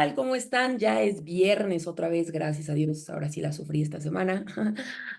Tal? ¿Cómo están? Ya es viernes otra vez, gracias a Dios. Ahora sí la sufrí esta semana.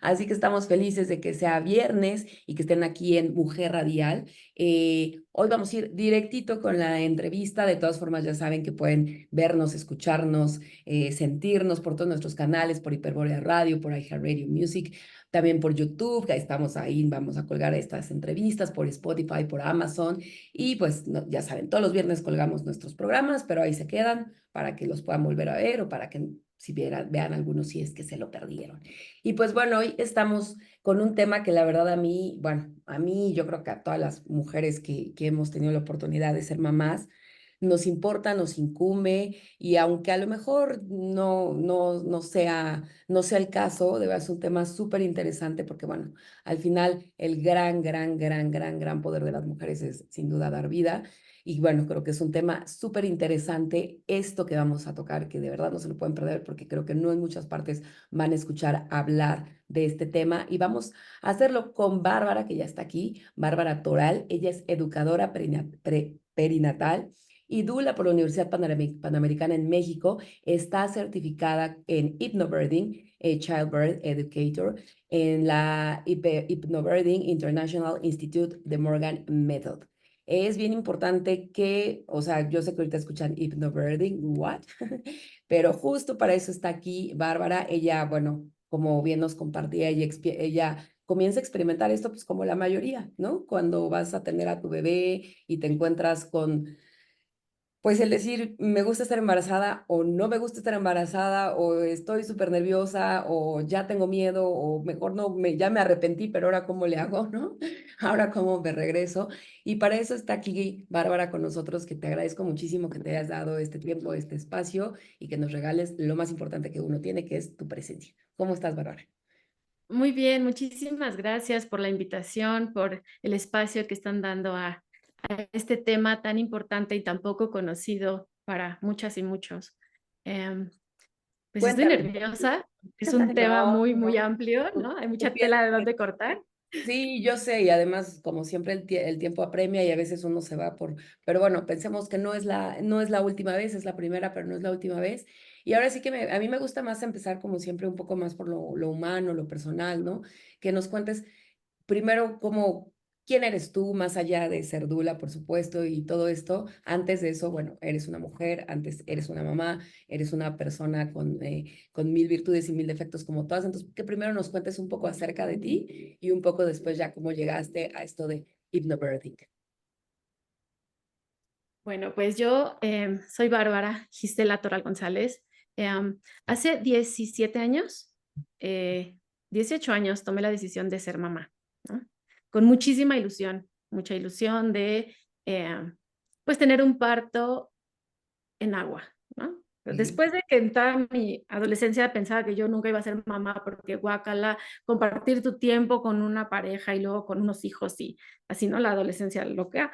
Así que estamos felices de que sea viernes y que estén aquí en Mujer Radial. Hoy vamos a ir directito con la entrevista. De todas formas, ya saben que pueden vernos, escucharnos, sentirnos por todos nuestros canales, por Hiperbórea Radio, por iHeartRadio Music, también por YouTube. Ya estamos ahí, vamos a colgar estas entrevistas por Spotify, por Amazon. Y pues ya saben, todos los viernes colgamos nuestros programas, pero ahí se quedan para que los puedan volver a ver o para que si vean algunos si es que se lo perdieron. Y pues bueno, hoy estamos con un tema que la verdad a mí, bueno, a mí yo creo que a todas las mujeres que hemos tenido la oportunidad de ser mamás, nos importa, nos incumbe y aunque a lo mejor no sea el caso, debe ser un tema súper interesante porque bueno, al final el gran poder de las mujeres es sin duda dar vida. Y bueno, creo que es un tema súper interesante esto que vamos a tocar, que de verdad no se lo pueden perder porque creo que no en muchas partes van a escuchar hablar de este tema. Y vamos a hacerlo con Bárbara, que ya está aquí, Bárbara Toral. Ella es educadora perinatal y dula por la Universidad Panamericana en México. Está certificada en Hypnobirthing, Childbirth Educator, en la Hypnobirthing International Institute de Morgan Method. Es bien importante que, o sea, yo sé que ahorita escuchan hypnobirthing, what? Pero justo para eso está aquí Bárbara. Ella, bueno, como bien nos compartía, ella comienza a experimentar esto, pues como la mayoría, ¿no? Cuando vas a tener a tu bebé y te encuentras con pues el decir, me gusta estar embarazada o no me gusta estar embarazada o estoy súper nerviosa o ya tengo miedo o mejor no, ya me arrepentí, pero ahora cómo le hago, ¿no? Ahora cómo me regreso. Y para eso está aquí Bárbara con nosotros, que te agradezco muchísimo que te hayas dado este tiempo, este espacio y que nos regales lo más importante que uno tiene, que es tu presencia. ¿Cómo estás, Bárbara? Muy bien, muchísimas gracias por la invitación, por el espacio que están dando a este tema tan importante y tan poco conocido para muchas y muchos. Em, pues estoy Cuéntame. nerviosa, es un tema No, muy, muy no, amplio, tú, ¿no? Hay tú mucha tela de piensas. dónde cortar. Sí, yo sé, y además, como siempre, el tiempo apremia y a veces uno se va por, pero bueno, pensemos que no es la última vez, es la primera, pero no es la última vez. Y ahora sí que a mí me gusta más empezar, como siempre, un poco más por lo humano, lo personal, ¿no? Que nos cuentes primero cómo, quién eres tú, más allá de ser dula, por supuesto, y todo esto. Antes de eso, bueno, eres una mujer, antes eres una mamá, eres una persona con mil virtudes y mil defectos como todas. Entonces, que primero nos cuentes un poco acerca de ti y un poco después ya cómo llegaste a esto de hypnobirthing. Bueno, pues yo soy Bárbara Gisela Toral González. Hace 17 años, eh, 18 años, tomé la decisión de ser mamá, ¿no? Con muchísima ilusión, mucha ilusión de pues tener un parto en agua, ¿no? Sí. Después de que en toda mi adolescencia pensaba que yo nunca iba a ser mamá porque guácala, compartir tu tiempo con una pareja y luego con unos hijos y así, ¿no? La adolescencia loca.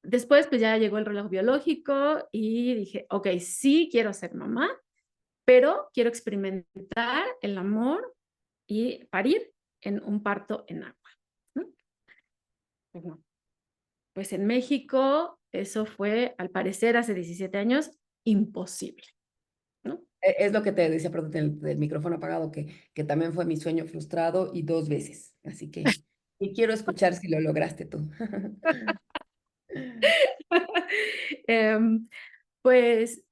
Después, pues ya llegó el reloj biológico y dije, ok, sí quiero ser mamá, pero quiero experimentar el amor y parir en un parto en agua, ¿no? Pues no. Pues en México eso fue, al parecer, hace 17 años, imposible, ¿no? Es lo que te decía, perdón, del micrófono apagado, que también fue mi sueño frustrado y dos veces. Así que y quiero escuchar si lo lograste tú. Em, pues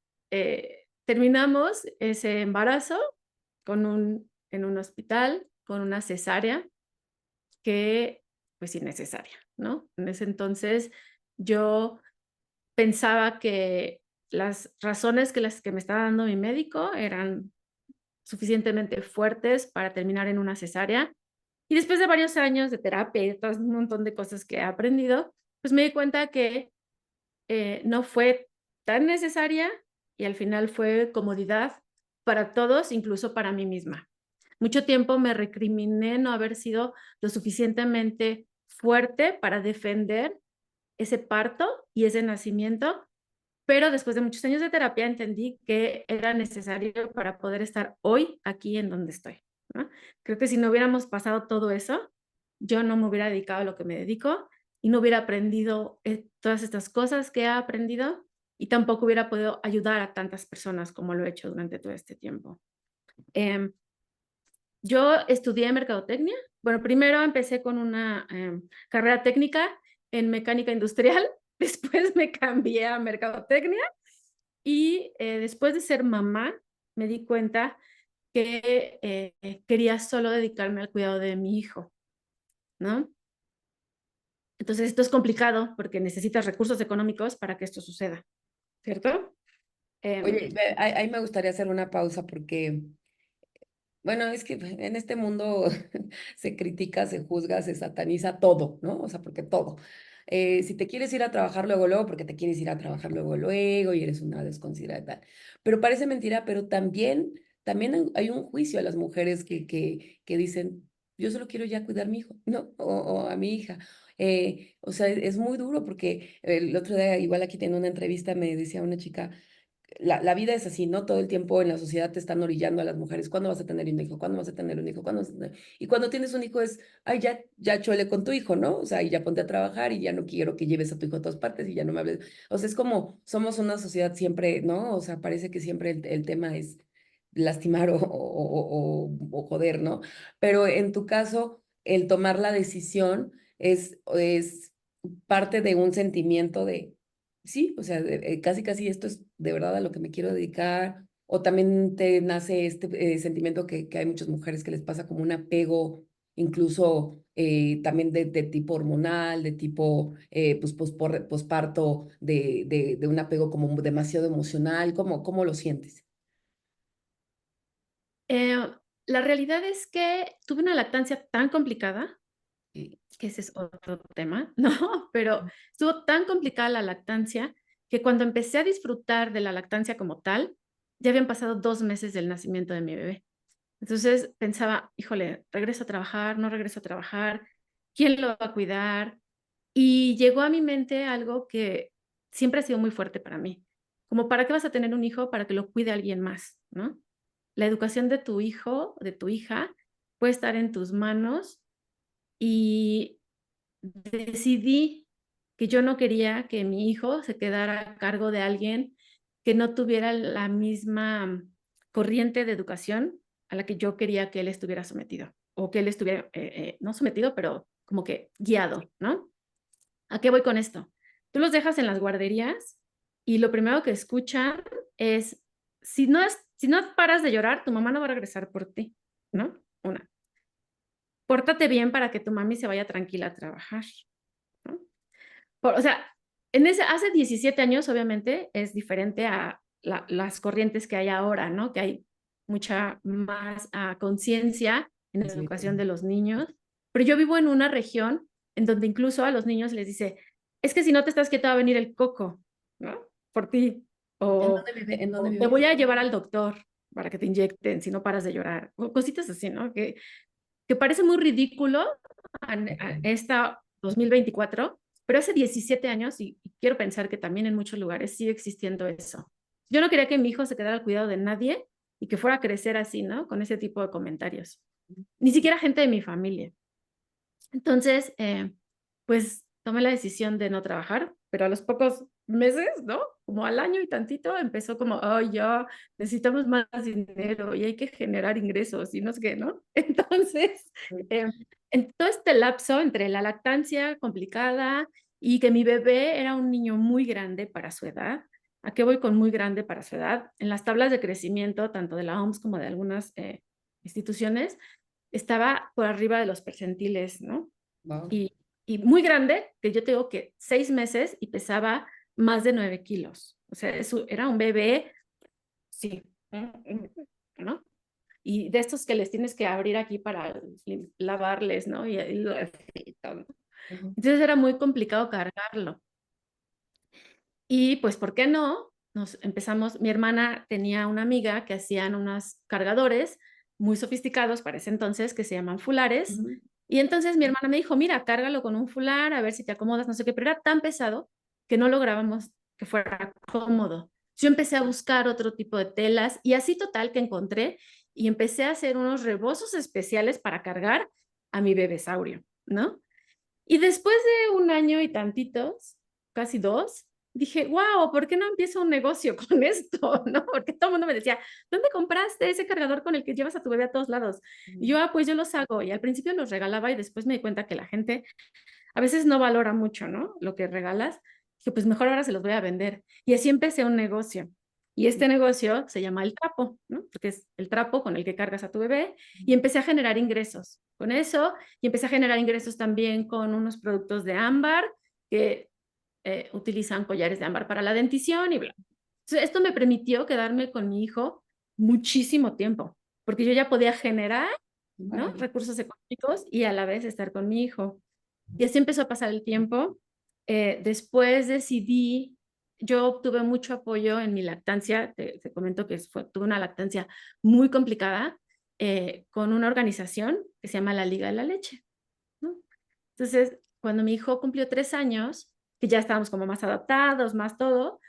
terminamos ese embarazo en un hospital con una cesárea que, pues, innecesaria, ¿no? En ese entonces, yo pensaba que las razones que las que me estaba dando mi médico eran suficientemente fuertes para terminar en una cesárea. Y después de varios años de terapia y de todo un montón de cosas que he aprendido, pues me di cuenta que no fue tan necesaria y al final fue comodidad para todos, incluso para mí misma. Mucho tiempo me recriminé no haber sido lo suficientemente fuerte para defender ese parto y ese nacimiento, pero después de muchos años de terapia entendí que era necesario para poder estar hoy aquí en donde estoy, ¿no? Creo que si no hubiéramos pasado todo eso, yo no me hubiera dedicado a lo que me dedico y no hubiera aprendido todas estas cosas que he aprendido y tampoco hubiera podido ayudar a tantas personas como lo he hecho durante todo este tiempo. Em, yo estudié mercadotecnia. Bueno, primero empecé con una carrera técnica en mecánica industrial, después me cambié a mercadotecnia y después de ser mamá me di cuenta que quería solo dedicarme al cuidado de mi hijo, ¿no? Entonces esto es complicado porque necesitas recursos económicos para que esto suceda, ¿cierto? Oye, ahí me gustaría hacer una pausa porque, bueno, es que en este mundo se critica, se juzga, se sataniza todo, ¿no? O sea, porque todo. Si te quieres ir a trabajar luego, luego, porque te quieres ir a trabajar luego, luego, y eres una desconsiderada y tal. Pero parece mentira, pero también hay un juicio a las mujeres que dicen, yo solo quiero ya cuidar a mi hijo, ¿no? O a mi hija. O sea, es muy duro porque el otro día, igual aquí en una entrevista, me decía una chica, la vida es así, ¿no? Todo el tiempo en la sociedad te están orillando a las mujeres. ¿Cuándo vas a tener un hijo? ¿Cuándo vas a tener un hijo? Y cuando tienes un hijo es, ay, ya chole con tu hijo, ¿no? O sea, y ya ponte a trabajar y ya no quiero que lleves a tu hijo a todas partes y ya no me hables. O sea, es como, somos una sociedad siempre, ¿no? O sea, parece que siempre el tema es lastimar o joder, ¿no? Pero en tu caso, el tomar la decisión es parte de un sentimiento de sí, o sea, casi casi esto es de verdad a lo que me quiero dedicar, o también te nace este sentimiento que hay muchas mujeres que les pasa como un apego, incluso también de tipo hormonal, de tipo pues, posparto, de un apego como demasiado emocional, ¿cómo lo sientes? Eh, la realidad es que tuve una lactancia tan complicada, Eh, que ese es otro tema, ¿no? Pero estuvo tan complicada la lactancia que cuando empecé a disfrutar de la lactancia como tal, ya habían pasado 2 meses del nacimiento de mi bebé. Entonces pensaba, híjole, regreso a trabajar, no regreso a trabajar, ¿quién lo va a cuidar? Y llegó a mi mente algo que siempre ha sido muy fuerte para mí, como para qué vas a tener un hijo para que lo cuide alguien más, ¿no? La educación de tu hijo, de tu hija, puede estar en tus manos y decidí que yo no quería que mi hijo se quedara a cargo de alguien que no tuviera la misma corriente de educación a la que yo quería que él estuviera sometido, o que él estuviera, no sometido, pero como que guiado, ¿no? ¿A qué voy con esto? Tú los dejas en las guarderías y lo primero que escuchan es, si no paras de llorar, tu mamá no va a regresar por ti, ¿no? Una, pórtate bien para que tu mami se vaya tranquila a trabajar, ¿no? O sea, hace 17 años, obviamente, es diferente a las corrientes que hay ahora, ¿no? Que hay mucha más conciencia en la sí, educación de los niños. Pero yo vivo en una región en donde incluso a los niños les dice, es que si no te estás quieto va a venir el coco, ¿no? Por ti. O, en dónde o te vives? voy a llevar al doctor para que te inyecten si no paras de llorar. O cositas así, ¿no? Que parece muy ridículo a esta 2024, pero hace 17 años, y quiero pensar que también en muchos lugares sigue existiendo eso. Yo no quería que mi hijo se quedara al cuidado de nadie y que fuera a crecer así, ¿no? Con ese tipo de comentarios. Ni siquiera gente de mi familia. Entonces, pues tomé la decisión de no trabajar, pero a los pocos meses, ¿no? Como al año y tantito, empezó como, ay, ya, necesitamos más dinero y hay que generar ingresos y no sé qué, ¿no? Entonces, eh, en todo este lapso entre la lactancia complicada y que mi bebé era un niño muy grande para su edad, ¿a qué voy con muy grande para su edad? En las tablas de crecimiento, tanto de la OMS como de algunas instituciones, estaba por arriba de los percentiles, ¿no? Wow. Y muy grande, que yo tengo que 6 meses y pesaba más de 9 kilos. O sea, eso era un bebé, sí, ¿no? Y de estos que les tienes que abrir aquí para lavarles, ¿no? Y todo. Entonces era muy complicado cargarlo. Y pues, ¿por qué no? Nos empezamos, mi hermana tenía una amiga que hacían unos cargadores muy sofisticados para ese entonces que se llaman fulares. Ujú. Y entonces mi hermana me dijo, mira, cárgalo con un fular, a ver si te acomodas, no sé qué, pero era tan pesado que no lográbamos que fuera cómodo. Yo empecé a buscar otro tipo de telas y así total que encontré y empecé a hacer unos rebozos especiales para cargar a mi bebesaurio, ¿no? Y después de un año y tantitos, casi dos, dije, wow, ¿por qué no empiezo un negocio con esto? ¿No? Porque todo el mundo me decía, ¿dónde compraste ese cargador con el que llevas a tu bebé a todos lados? Y Ujú. yo, pues yo los hago. Y al principio los regalaba y después me di cuenta que la gente a veces no valora mucho, ¿no? Lo que regalas. Dije, pues mejor ahora se los voy a vender. Y así empecé un negocio. Y este negocio se llama El Trapo, ¿no? Porque es el trapo con el que cargas a tu bebé. Y empecé a generar ingresos con eso. Y empecé a generar ingresos también con unos productos de ámbar que utilizan collares de ámbar para la dentición y bla. Entonces, esto me permitió quedarme con mi hijo muchísimo tiempo, porque yo ya podía generar, Qué ¿no? maravilla. Recursos económicos y a la vez estar con mi hijo. Y así empezó a pasar el tiempo. Después decidí, yo obtuve mucho apoyo en mi lactancia, te comento que tuve una lactancia muy complicada con una organización que se llama la Liga de la Leche, ¿no? Entonces, cuando mi hijo cumplió 3 años, que ya estábamos como más adaptados, más todo,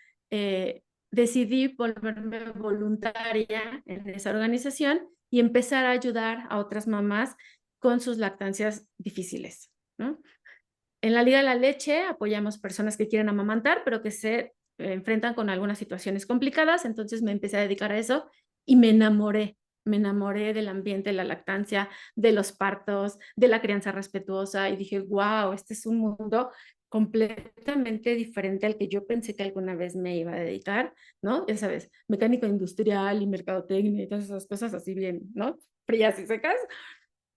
decidí volverme voluntaria en esa organización y empezar a ayudar a otras mamás con sus lactancias difíciles, ¿no? En la Liga de la Leche apoyamos personas que quieren amamantar, pero que se enfrentan con algunas situaciones complicadas, entonces me empecé a dedicar a eso y me enamoré del ambiente de la lactancia, de los partos, de la crianza respetuosa y dije, wow, este es un mundo completamente diferente al que yo pensé que alguna vez me iba a dedicar, ¿no? Ya sabes, mecánico industrial y mercadotecnia y todas esas cosas así bien, ¿no? Frías y secas,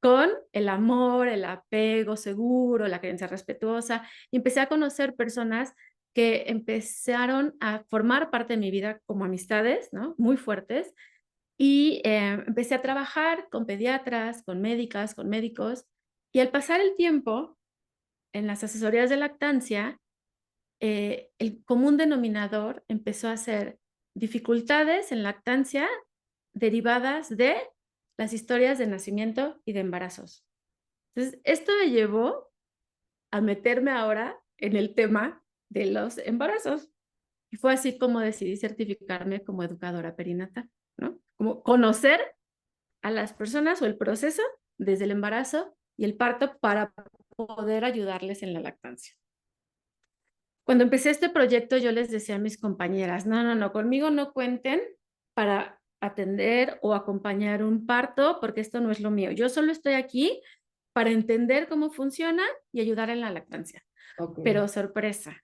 con el amor, el apego seguro, la creencia respetuosa, y empecé a conocer personas que empezaron a formar parte de mi vida como amistades, ¿no? Muy fuertes, y empecé a trabajar con pediatras, con médicas, con médicos, y al pasar el tiempo, en las asesorías de lactancia, el común denominador empezó a ser dificultades en lactancia derivadas de las historias de nacimiento y de embarazos. Entonces, esto me llevó a meterme ahora en el tema de los embarazos. Y fue así como decidí certificarme como educadora perinatal, ¿no? Como conocer a las personas o el proceso desde el embarazo y el parto para poder ayudarles en la lactancia. Cuando empecé este proyecto, yo les decía a mis compañeras, no, no, no, conmigo no cuenten para atender o acompañar un parto, porque esto no es lo mío. Yo solo estoy aquí para entender cómo funciona y ayudar en la lactancia. Ok. Pero sorpresa,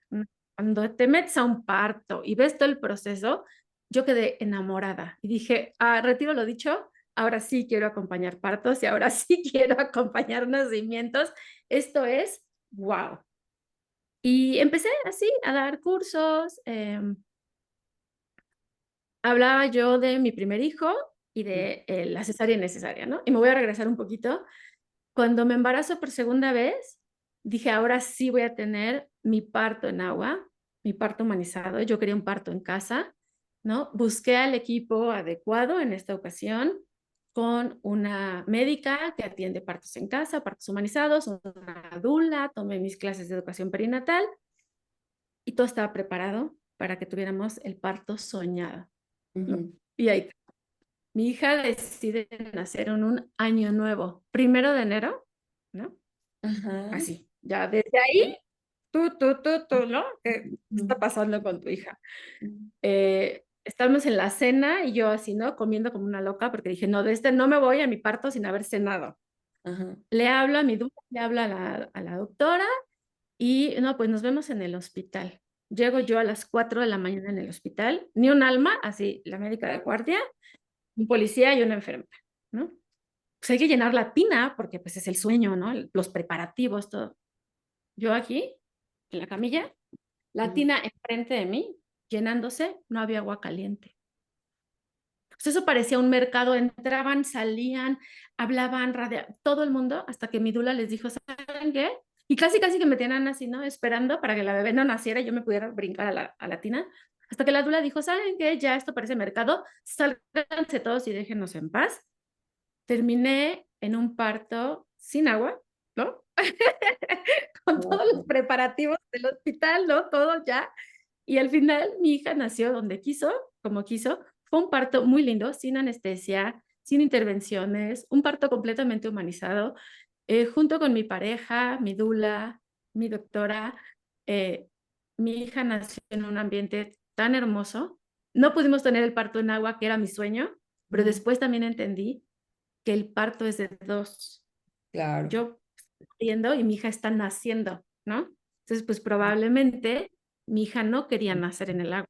cuando te metes a un parto y ves todo el proceso, yo quedé enamorada y dije, ah, retiro lo dicho, ahora sí quiero acompañar partos y ahora sí quiero acompañar nacimientos. Esto es wow. Y empecé así a dar cursos. Hablaba yo de mi primer hijo y de la cesárea innecesaria, ¿no? Y me voy a regresar un poquito. Cuando me embarazo por segunda vez, dije, ahora sí voy a tener mi parto en agua, mi parto humanizado. Yo quería un parto en casa, ¿no? Busqué al equipo adecuado en esta ocasión con una médica que atiende partos en casa, partos humanizados, una dula, tomé mis clases de educación perinatal y todo estaba preparado para que tuviéramos el parto soñado, ¿no? Ujú. Y ahí, mi hija decide nacer en un año nuevo, 1 de enero, ¿no? Ajá. Así, ya desde ahí, tú, ¿no? ¿Qué está pasando con tu hija? Ujú. Estamos en la cena y yo así, ¿no? Comiendo como una loca porque dije, no, de este no me voy a mi parto sin haber cenado. Ajá. Le hablo a mi duda, le hablo a la doctora y no, pues nos vemos en el hospital. Llego yo a las 4 de la mañana en el hospital, ni un alma, así, la médica de guardia, un policía y una enfermera, ¿no? Pues hay que llenar la tina porque pues es el sueño, ¿no? Los preparativos, todo. Yo aquí, en la camilla, la Ujú. tina enfrente de mí, llenándose, no había agua caliente. Pues eso parecía un mercado, entraban, salían, hablaban, todo el mundo, hasta que mi dula les dijo, ¿saben qué? Y casi, casi que me tenían así, ¿no? Esperando para que la bebé no naciera y yo me pudiera brincar a la tina. Hasta que la dula dijo, ¿saben qué? Ya esto parece mercado, sálganse todos y déjenos en paz. Terminé en un parto sin agua, ¿no? Con todos los Wow. preparativos del hospital, ¿no? Todo ya. Y al final mi hija nació donde quiso, como quiso. Fue un parto muy lindo, sin anestesia, sin intervenciones, un parto completamente humanizado, junto con mi pareja, mi dula, mi doctora. mi hija nació en un ambiente tan hermoso. No pudimos tener el parto en agua, que era mi sueño, pero Ujú. después también entendí que el parto es de dos. Claro. Yo estoy pariendo y mi hija está naciendo, ¿no? Entonces, pues probablemente mi hija no quería nacer en el agua.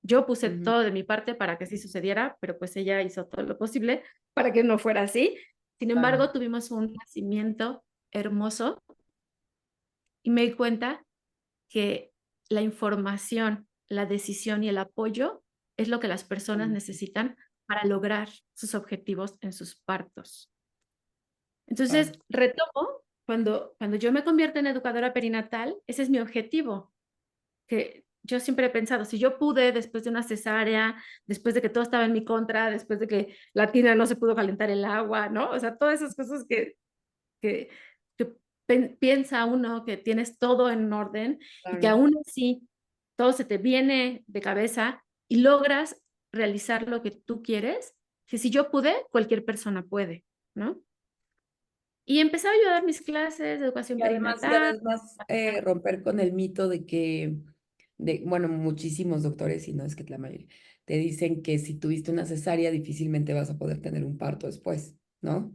Yo puse Ujú. todo de mi parte para que sí sucediera, pero pues ella hizo todo lo posible para que no fuera así. Sin Claro. embargo, tuvimos un nacimiento hermoso y me di cuenta que la información, la decisión y el apoyo es lo que las personas Mm, necesitan para lograr sus objetivos en sus partos. claro. Entonces, retomo, cuando yo me convierto en educadora perinatal, ese es mi objetivo, que yo siempre he pensado, si yo pude después de una cesárea, después de que todo estaba en mi contra, después de que la tina no se pudo calentar el agua, ¿no? O sea, todas esas cosas que, que piensa uno que tienes todo en orden y que Claro. aún así todo se te viene de cabeza y logras realizar lo que tú quieres, que si yo pude, cualquier persona puede, ¿no? Y empecé a dar mis clases de educación Y perinatal. además romper con el mito de que, bueno, muchísimos doctores, y no es que la mayoría, te dicen que si tuviste una cesárea, difícilmente vas a poder tener un parto después, ¿no?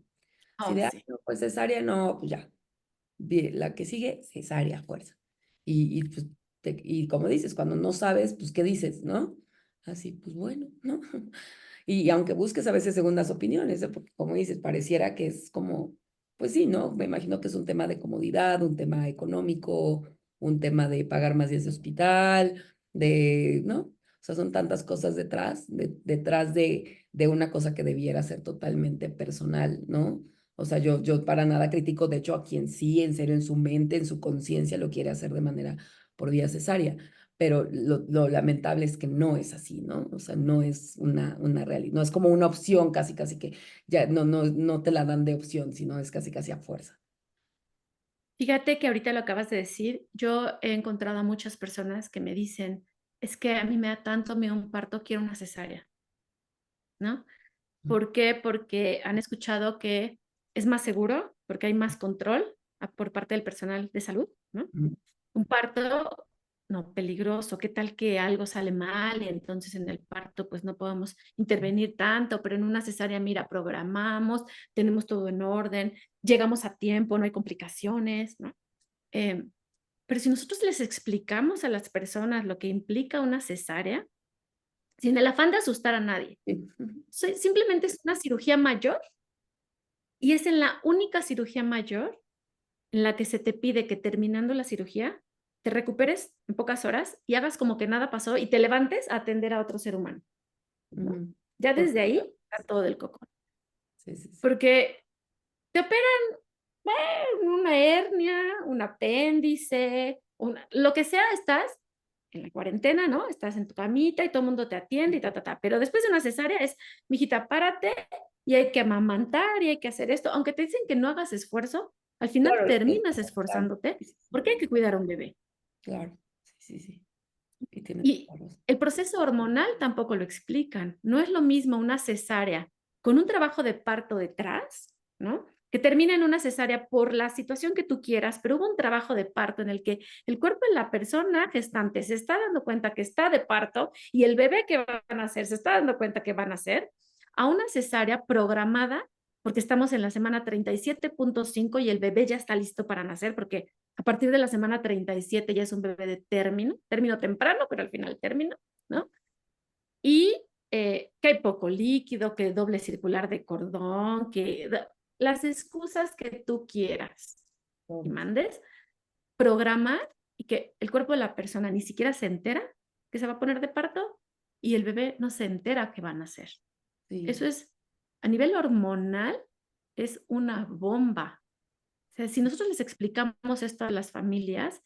Si Oh, de, sí. no, pues cesárea, no, pues ya. La que sigue, cesárea, fuerza. Pues, y como dices, cuando no sabes, pues, ¿qué dices, no? Así, pues bueno, ¿no? Y aunque busques a veces segundas opiniones, ¿eh? Porque como dices, pareciera que es como, pues sí, ¿no? Me imagino que es un tema de comodidad, un tema económico, un tema de pagar más días de hospital, ¿no? O sea, son tantas cosas detrás de una cosa que debiera ser totalmente personal, ¿no? O sea, yo para nada critico, de hecho, a quien sí, en serio, en su mente, en su conciencia, lo quiere hacer de manera por vía cesárea, pero lo lamentable es que no es así, ¿no? O sea, no es una realidad, no es como una opción casi, casi que ya no te la dan de opción, sino es casi, casi a fuerza. Fíjate que ahorita lo acabas de decir, yo he encontrado a muchas personas que me dicen, es que a mí me da tanto miedo un parto, quiero una cesárea, ¿no? ¿Por qué? Porque han escuchado que es más seguro, porque hay más control por parte del personal de salud, ¿no? Ujú, Un parto, no, peligroso, ¿qué tal que algo sale mal? Y entonces en el parto pues no podemos intervenir tanto, pero en una cesárea, mira, programamos, tenemos todo en orden, llegamos a tiempo, no hay complicaciones, ¿no? Em, pero si nosotros les explicamos a las personas lo que implica una cesárea, sin el afán de asustar a nadie, sí, ujú, simplemente es una cirugía mayor y es en la única cirugía mayor en la que se te pide que terminando la cirugía te recuperes en pocas horas y hagas como que nada pasó y te levantes a atender a otro ser humano, ¿no? ujú. Ya Por desde ahí favor. está todo del coco, Sí, sí, sí. porque te operan una hernia, un apéndice, lo que sea, estás en la cuarentena, ¿no? Estás en tu camita y todo el mundo te atiende y ta. Pero después de una cesárea es, mijita, párate y hay que amamantar y hay que hacer esto. Aunque te dicen que no hagas esfuerzo, al final Claro, terminas claro, esforzándote sí, sí, sí, porque hay que cuidar a un bebé. claro, sí, sí, sí. Y tienes Y toda la razón. el proceso hormonal tampoco lo explican. No es lo mismo una cesárea con un trabajo de parto detrás, ¿no? Que termina en una cesárea por la situación que tú quieras, pero hubo un trabajo de parto en el que el cuerpo de la persona gestante se está dando cuenta que está de parto y el bebé que van a nacer se está dando cuenta que van a nacer, a una cesárea programada, porque estamos en la semana 37.5 y el bebé ya está listo para nacer, porque a partir de la semana 37 ya es un bebé de término temprano, pero al final término, ¿no? Y que hay poco líquido, que doble circular de cordón, las excusas que tú quieras y Todas. mandes, programar y que el cuerpo de la persona ni siquiera se entera que se va a poner de parto y el bebé no se entera que van a nacer. Eso Sí, es, a nivel hormonal, es una bomba. O sea, si sí, nosotros les explicamos esto a las familias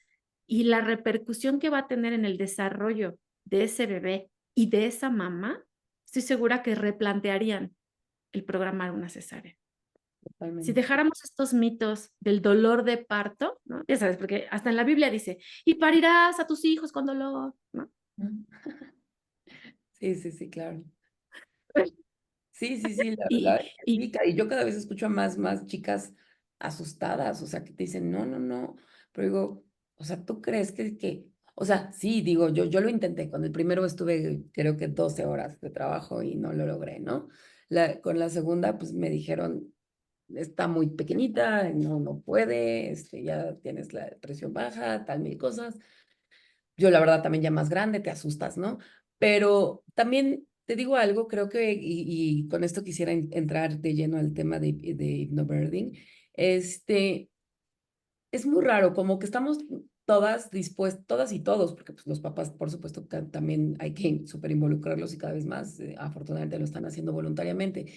y la repercusión que va a tener en el desarrollo de ese bebé y de esa mamá, estoy segura que replantearían el programar una cesárea. Si totalmente. dejáramos estos mitos del dolor de parto, ¿no? Ya sabes, porque hasta en la Biblia dice, y parirás a tus hijos con dolor, ¿no? Ujú. Sí, sí, sí, claro. Sí, sí, sí, la Y, verdad es que y, sí, y yo cada vez escucho a más chicas asustadas, o sea, que te dicen, no, no, no, pero digo, o sea, ¿tú crees que O sea, sí, digo, yo lo intenté. Con el primero estuve, creo que 12 horas de trabajo y no lo logré, ¿no? Con la segunda, pues me dijeron, está muy pequeñita, no puede, ya tienes la presión baja, tal mil cosas. Yo, la verdad, también ya más grande, te asustas, ¿no? Pero también te digo algo, creo que, y con esto quisiera entrar de lleno al tema de hypnobirthing, este, es muy raro, como que estamos todas dispuestas, todas y todos, porque pues, los papás, por supuesto, que también hay que súper involucrarlos y cada vez más, afortunadamente lo están haciendo voluntariamente,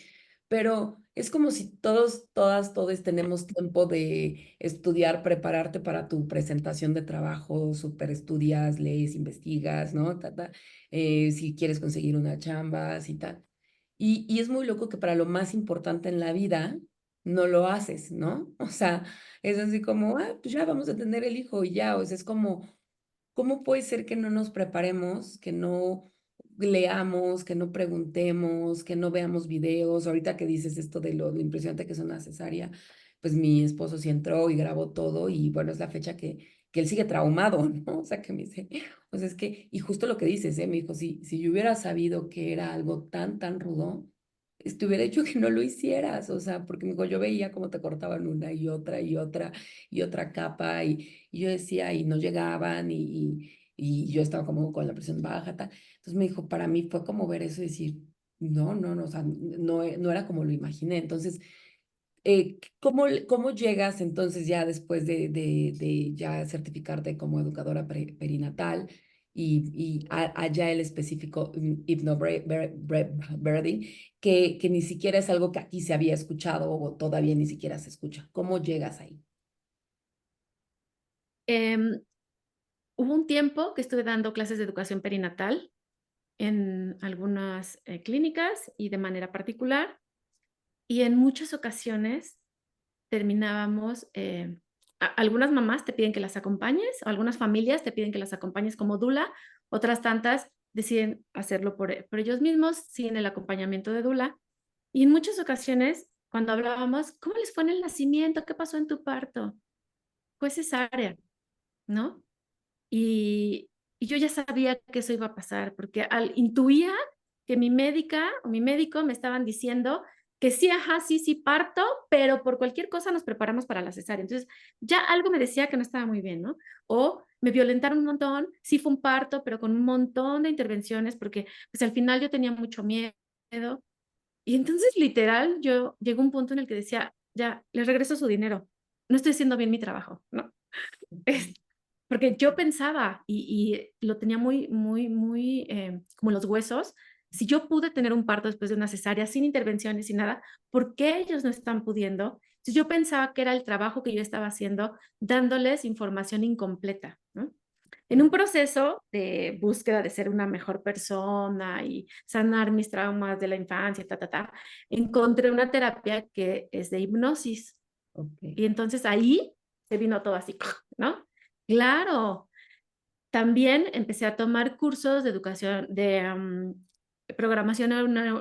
pero es como si todos, todas, todos tenemos tiempo de estudiar, prepararte para tu presentación de trabajo, súper estudias, lees, investigas, ¿no? Si quieres conseguir una chamba, así tal. Y es muy loco que para lo más importante en la vida no lo haces, ¿no? O sea, es así como, pues ya vamos a tener el hijo y ya, o sea, es como, ¿cómo puede ser que no nos preparemos, que no leamos, que no preguntemos, que no veamos videos? Ahorita que dices esto de lo impresionante que es una cesárea, pues mi esposo sí entró y grabó todo y bueno, es la fecha que él sigue traumado, ¿no? O sea, que me dice, o sea, es que, y justo lo que dices, me dijo, si yo hubiera sabido que era algo tan rudo, te hubiera dicho que no lo hicieras, o sea, porque me dijo, yo veía cómo te cortaban una y otra capa y yo decía, y no llegaban y yo estaba como con la presión baja, tal. Entonces me dijo, para mí fue como ver eso y decir, no, o sea, no era como lo imaginé. Entonces, ¿cómo llegas entonces ya después de ya certificarte como educadora perinatal y allá el específico hypnobirthing, que ni siquiera es algo que aquí se había escuchado o todavía ni siquiera se escucha? ¿Cómo llegas ahí? Em, Hubo un tiempo que estuve dando clases de educación perinatal en algunas clínicas y de manera particular, y en muchas ocasiones terminábamos, algunas mamás te piden que las acompañes, o algunas familias te piden que las acompañes como dula, otras tantas deciden hacerlo por ellos mismos, sin el acompañamiento de dula. Y en muchas ocasiones, cuando hablábamos, ¿cómo les fue en el nacimiento? ¿Qué pasó en tu parto? Fue cesárea, ¿no? Y, y yo ya sabía que eso iba a pasar, porque intuía que mi médica o mi médico me estaban diciendo que sí, ajá, sí, sí, parto, pero por cualquier cosa nos preparamos para la cesárea. Entonces, ya algo me decía que no estaba muy bien, ¿no? O me violentaron un montón, sí fue un parto, pero con un montón de intervenciones, porque pues al final yo tenía mucho miedo. Y entonces, literal, yo llegó un punto en el que decía, ya, les regreso su dinero, no estoy haciendo bien mi trabajo, ¿no? Porque yo pensaba y lo tenía muy como en los huesos, si yo pude tener un parto después de una cesárea sin intervenciones, sin nada, ¿por qué ellos no están pudiendo? Entonces yo pensaba que era el trabajo que yo estaba haciendo, dándoles información incompleta, ¿no? En un proceso de búsqueda de ser una mejor persona y sanar mis traumas de la infancia, encontré una terapia que es de hipnosis. Ok. Y entonces ahí se vino todo así, ¿no? Claro, también empecé a tomar cursos de educación, de programación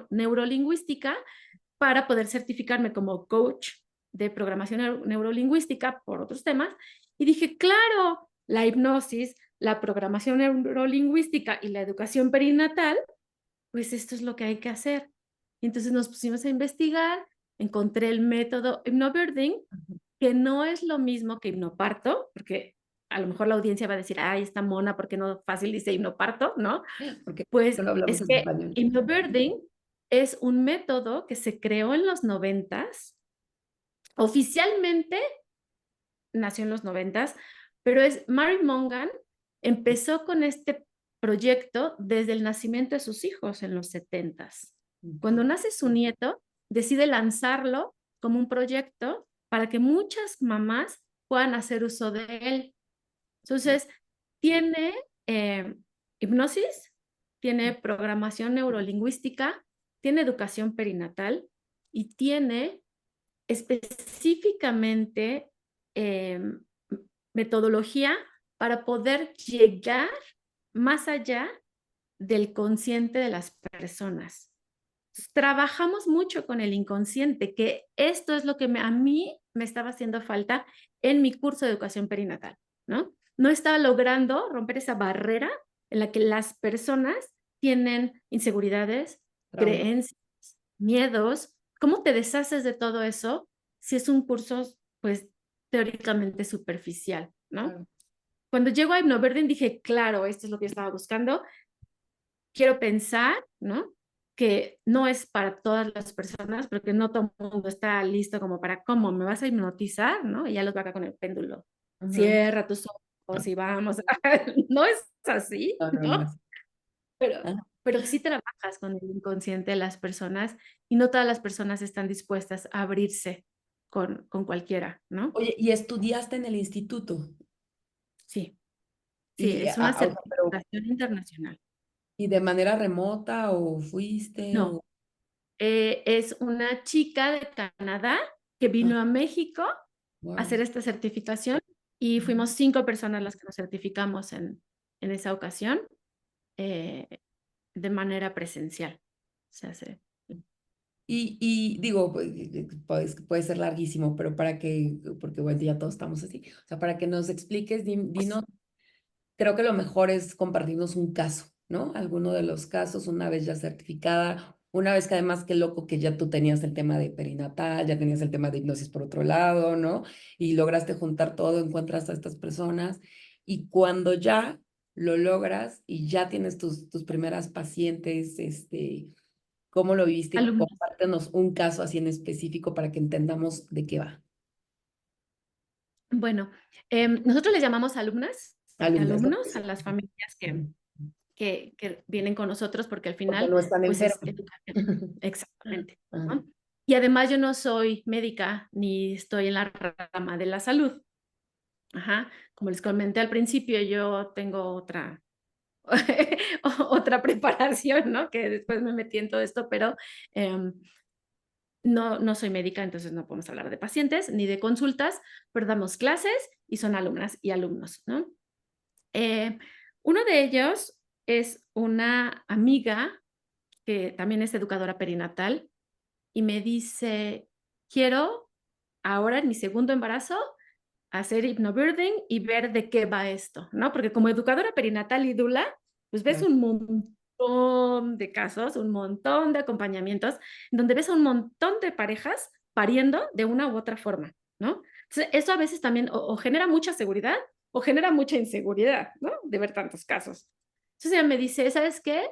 neurolingüística para poder certificarme como coach de programación neurolingüística por otros temas. Y dije, claro, la hipnosis, la programación neurolingüística y la educación perinatal, pues esto es lo que hay que hacer. Y entonces nos pusimos a investigar, encontré el método hypnobirthing, que no es lo mismo que hipnoparto, porque a lo mejor la audiencia va a decir, ay, esta mona, ¿por qué no fácil dice hipnoparto? ¿No? Porque Pues no hablamos es que español. hypnobirthing es un método que se creó en los noventas, oficialmente nació en los noventas, pero es Mary Mongan empezó con este proyecto desde el nacimiento de sus hijos en los setentas. Cuando nace su nieto, decide lanzarlo como un proyecto para que muchas mamás puedan hacer uso de él. Entonces, tiene hipnosis, tiene programación neurolingüística, tiene educación perinatal y tiene específicamente eh, metodología para poder llegar más allá del consciente de las personas. Trabajamos mucho con el inconsciente, que esto es lo que a mí me estaba haciendo falta en mi curso de educación perinatal, ¿no? no estaba logrando romper esa barrera en la que las personas tienen inseguridades, Trauma. creencias, miedos. ¿Cómo te deshaces de todo eso si es un curso, pues, teóricamente superficial, ¿no? Claro. Cuando llego a Hypnobirthing dije: "Claro, esto es lo que yo estaba buscando". Quiero pensar, ¿no?, que no es para todas las personas, porque no todo el mundo está listo como para, ¿cómo? ¿Me vas a hipnotizar?, ¿no? Y ya los veo acá con el péndulo. Ujú. Cierra tus ojos y vamos. No es así, No, no, no ¿no? es. Pero Ajá. pero sí trabajas con el inconsciente de las personas, y no todas las personas están dispuestas a abrirse con cualquiera, ¿no? Oye, ¿y estudiaste en el instituto? Sí, sí, Y, es una o sea, pero, certificación internacional. ¿y de manera remota o fuiste No, o? es una chica de Canadá que Ah, vino a México a guau. hacer esta certificación, y Ujú. fuimos 5 personas las que nos certificamos en esa ocasión, eh, de manera presencial. O sea, se Y digo, pues, puede ser larguísimo, pero para que, porque bueno, ya todos estamos así. O sea, para que nos expliques, dinos, creo que lo mejor es compartirnos un caso, ¿no? Alguno de los casos, una vez ya certificada, una vez que además, qué loco que ya tú tenías el tema de perinatal, ya tenías el tema de hipnosis por otro lado, ¿no? Y lograste juntar todo, encuentras a estas personas. Y cuando ya lo logras y ya tienes tus primeras pacientes, ¿cómo lo viviste? alumnos. Compártenos un caso así en específico para que entendamos de qué va. Bueno, nosotros les llamamos alumnas y Alumnas, ¿no? alumnos a las familias que Ujú. que vienen con nosotros, porque al Porque final, no están pues, es enfermas. educación. Exactamente, Ajá. ¿no? Y además yo no soy médica, ni estoy en la rama de la salud. Ajá. Como les comenté al principio, yo tengo otra otra preparación, ¿no? Que después me metí en todo esto, pero, em, no soy médica, entonces no podemos hablar de pacientes ni de consultas, pero damos clases y son alumnas y alumnos, ¿no? Eh, Uno de ellos es una amiga que también es educadora perinatal y me dice: "Quiero ahora en mi segundo embarazo hacer hypnobirthing y ver de qué va esto", ¿no? Porque como educadora perinatal y dula, pues ves Claro. un montón de casos, un montón de acompañamientos, donde ves a un montón de parejas pariendo de una u otra forma, ¿no? Entonces, eso a veces también o genera mucha seguridad o genera mucha inseguridad, ¿no? De ver tantos casos. Entonces ella me dice: "¿Sabes qué?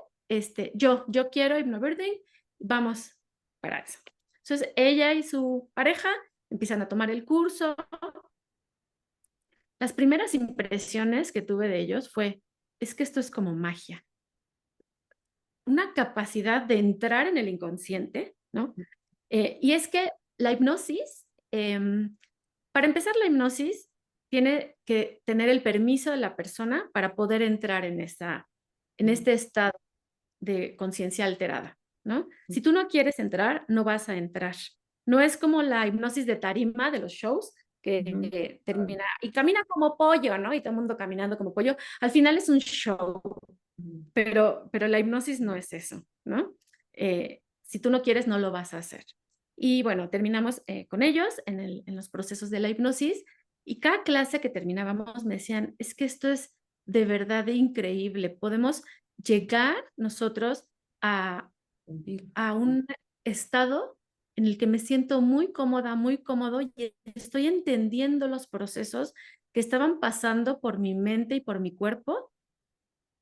Yo quiero hypnobirthing, vamos para eso". Entonces ella y su pareja empiezan a tomar el curso. Las primeras impresiones que tuve de ellos fue: "Es que esto es como magia". Una capacidad de entrar en el inconsciente, ¿no? Y es que la hipnosis, para empezar, la hipnosis tiene que tener el permiso de la persona para poder entrar en Ujú. este estado de conciencia alterada, ¿no? Si tú no quieres entrar, no vas a entrar. No es como la hipnosis de tarima de los shows, que Ujú. Claro. termina y camina como pollo, ¿no? Y todo el mundo caminando como pollo. Al final es un show, Ujú. pero la hipnosis no es eso, ¿no? Si tú no quieres, no lo vas a hacer. Y bueno, terminamos, con ellos en los procesos de la hipnosis, y cada clase que terminábamos me decían: "Es que esto es de verdad increíble, podemos llegar nosotros a Contigo. un estado en el que me siento muy cómoda, muy cómodo, y estoy entendiendo los procesos que estaban pasando por mi mente y por mi cuerpo,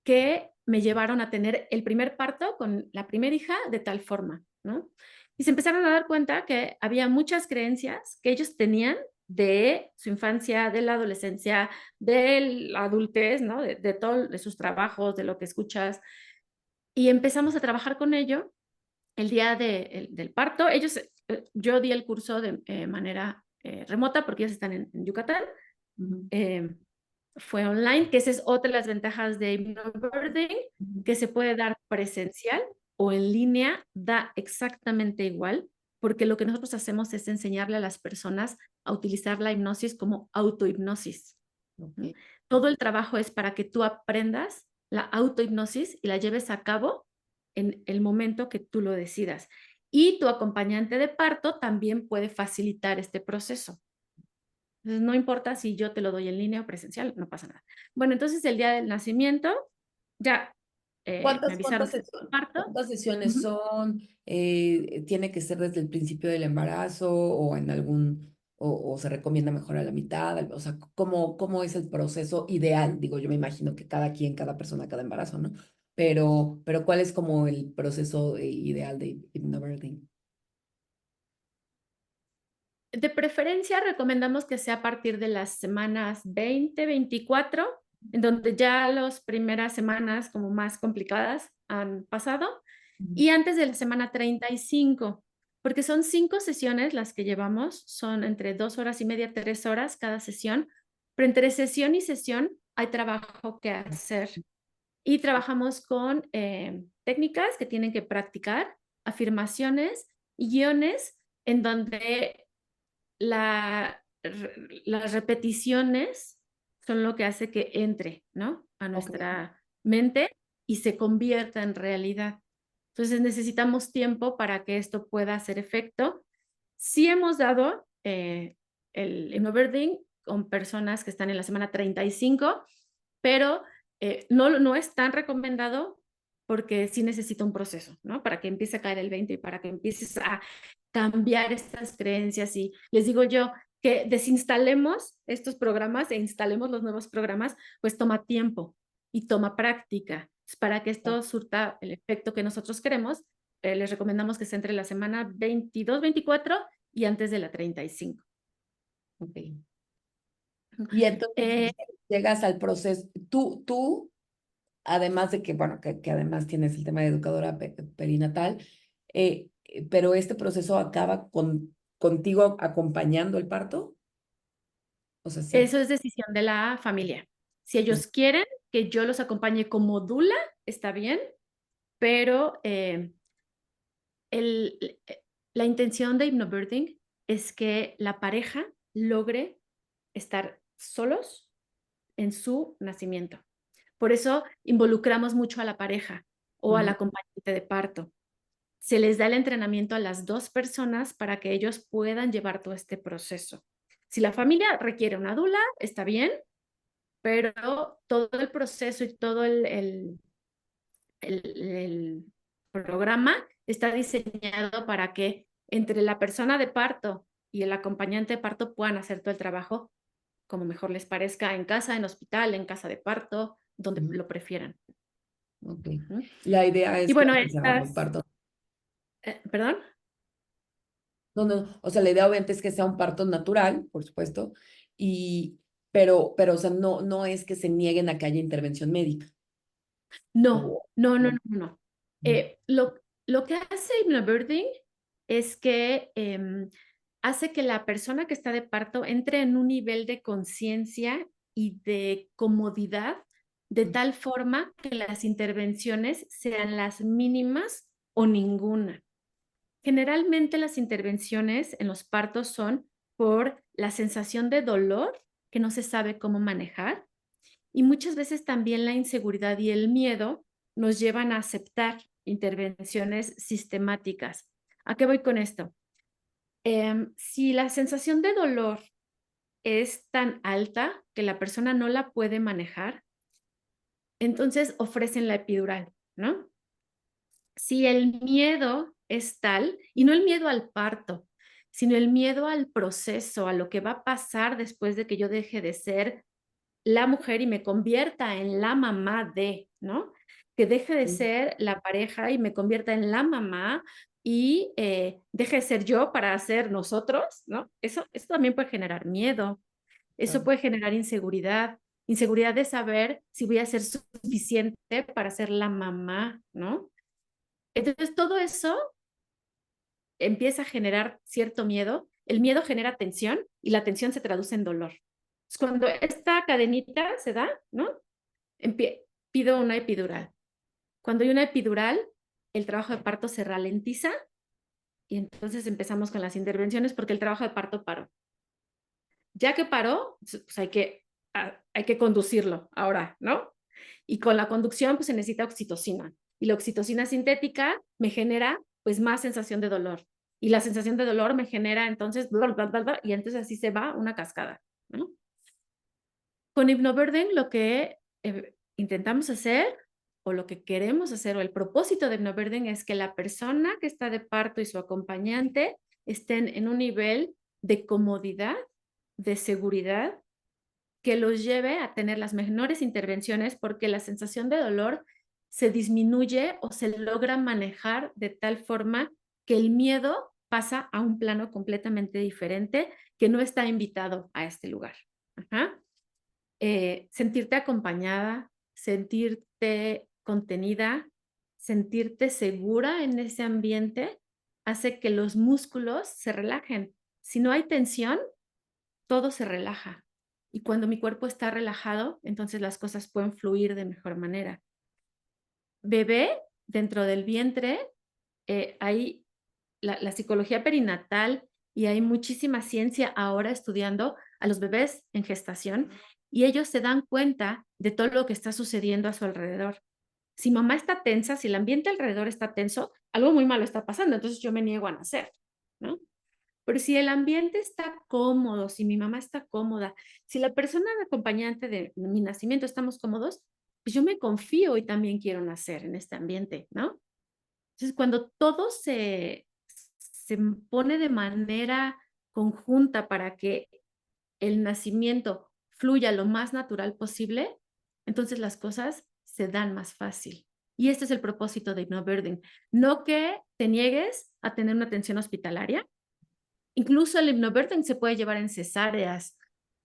que me llevaron a tener el primer parto con la primera hija de tal forma", ¿no? Y se empezaron a dar cuenta que había muchas creencias que ellos tenían de su infancia, de la adolescencia, de la adultez, ¿no? De todo, de sus trabajos, de lo que escuchas. Y empezamos a trabajar con ello el día del parto. Ellos, yo di el curso de manera remota porque ellos están en Yucatán. Ujú. Em, Fue online, que esa es otra de las ventajas de Hypnobirthing, Ujú. que se puede dar presencial o en línea, da exactamente igual, porque lo que nosotros hacemos es enseñarle a las personas a utilizar la hipnosis como autohipnosis, ¿no? Okey. Todo el trabajo es para que tú aprendas la autohipnosis y la lleves a cabo en el momento que tú lo decidas. Y tu acompañante de parto también puede facilitar este proceso. Entonces, no importa si yo te lo doy en línea o presencial, no pasa nada. Bueno, entonces el día del nacimiento, ya me ¿Cuántas, avisaron cuántas, que sesiones, parto. cuántas sesiones Ujú. son? ¿Tiene que ser desde el principio del embarazo o en algún, o se recomienda mejor a la mitad? O sea, ¿cómo es el proceso ideal? Digo, yo me imagino que cada quien, cada persona, cada embarazo, ¿no? Pero ¿cuál es como el proceso ideal de hypnobirthing? De preferencia, recomendamos que sea a partir de las semanas 20, 24, en donde ya las primeras semanas como más complicadas han pasado, y antes de la semana 35, porque son 5 sesiones las que llevamos, son entre 2 horas y media, 3 horas cada sesión, pero entre sesión y sesión hay trabajo que hacer. Y trabajamos con técnicas que tienen que practicar, afirmaciones y guiones en donde las repeticiones son lo que hace que entre, ¿no? A Ok. nuestra mente y se convierta en realidad. Entonces necesitamos tiempo para que esto pueda hacer efecto. Sí hemos dado el hypnobirthing con personas que están en la semana 35, pero no es tan recomendado porque sí necesita un proceso, ¿no? Para que empiece a caer el 20 y para que empieces a cambiar estas creencias. Y les digo yo que desinstalemos estos programas e instalemos los nuevos programas, pues toma tiempo y toma práctica. Para que esto surta el efecto que nosotros queremos, les recomendamos que sea entre la semana 22, 24 y antes de la 35. Ok. Y entonces Eh, llegas al proceso, tú, además de que, bueno, que además tienes el tema de educadora perinatal, pero este proceso acaba contigo acompañando el parto, o sea, sí. Eso es decisión de la familia. Si ellos quieren que yo los acompañe como dula, está bien, pero el, la intención de hypnobirthing es que la pareja logre estar solos en su nacimiento. Por eso involucramos mucho a la pareja o al Ujú, acompañante de parto. Se les da el entrenamiento a las 2 personas para que ellos puedan llevar todo este proceso. Si la familia requiere una dula, está bien, pero todo el proceso y todo el programa está diseñado para que entre la persona de parto y el acompañante de parto puedan hacer todo el trabajo como mejor les parezca, en casa, en hospital, en casa de parto, donde ujú, lo prefieran. ok. Ujú. La idea Y es que bueno, sea un parto. ¿perdón? No, no, o sea, la idea obviamente es que sea un parto natural, por supuesto, y, o sea, no es que se nieguen a que haya intervención médica. No, O, no, no, no. no, no. Ujú, Lo que hace hypnobirthing es que hace que la persona que está de parto entre en un nivel de conciencia y de comodidad de ujú, tal forma que las intervenciones sean las mínimas o ninguna. Generalmente las intervenciones en los partos son por la sensación de dolor que no se sabe cómo manejar y muchas veces también la inseguridad y el miedo nos llevan a aceptar intervenciones sistemáticas. ¿A qué voy con esto? Si la sensación de dolor es tan alta que la persona no la puede manejar, entonces ofrecen la epidural, ¿no? Si el miedo es tal, y no el miedo al parto, sino el miedo al proceso, a lo que va a pasar después de que yo deje de ser la mujer y me convierta en la mamá de, ¿no? Que deje de sí, ser la pareja y me convierta en la mamá y deje de ser yo para ser nosotros, ¿no? Eso también puede generar miedo, eso claro, puede generar inseguridad, inseguridad de saber si voy a ser suficiente para ser la mamá, ¿no? Entonces, todo eso empieza a generar cierto miedo, el miedo genera tensión y la tensión se traduce en dolor. Entonces, cuando esta cadenita se da, ¿no? Pido una epidural. Cuando hay una epidural, el trabajo de parto se ralentiza y entonces empezamos con las intervenciones porque el trabajo de parto paró. Ya que paró, pues hay que conducirlo ahora, ¿no? Y con la conducción, pues se necesita oxitocina. Y la oxitocina sintética me genera, pues, más sensación de dolor. Y la sensación de dolor me genera, entonces, bla, bla, bla, bla, y entonces así se va una cascada. ¿no? Con Hypnobirthing lo que intentamos hacer o lo que queremos hacer o el propósito de Hypnobirthing es que la persona que está de parto y su acompañante estén en un nivel de comodidad, de seguridad, que los lleve a tener las menores intervenciones porque la sensación de dolor se disminuye o se logra manejar de tal forma que el miedo pasa a un plano completamente diferente que no está invitado a este lugar. Ajá. Sentirte acompañada, sentirte contenida, sentirte segura en ese ambiente, hace que los músculos se relajen. Si no hay tensión, todo se relaja. Y cuando mi cuerpo está relajado, entonces las cosas pueden fluir de mejor manera. Bebé, dentro del vientre, hay la psicología perinatal y hay muchísima ciencia ahora estudiando a los bebés en gestación y ellos se dan cuenta de todo lo que está sucediendo a su alrededor. Si mamá está tensa, si el ambiente alrededor está tenso, algo muy malo está pasando, entonces yo me niego a nacer, ¿no? Pero si el ambiente está cómodo, si mi mamá está cómoda, si la persona acompañante de mi nacimiento estamos cómodos, pues yo me confío y también quiero nacer en este ambiente, ¿no? Entonces, cuando todo se pone de manera conjunta para que el nacimiento fluya lo más natural posible, entonces las cosas se dan más fácil. Y este es el propósito de Hypnobirthing. No que te niegues a tener una atención hospitalaria. Incluso el Hypnobirthing se puede llevar en cesáreas.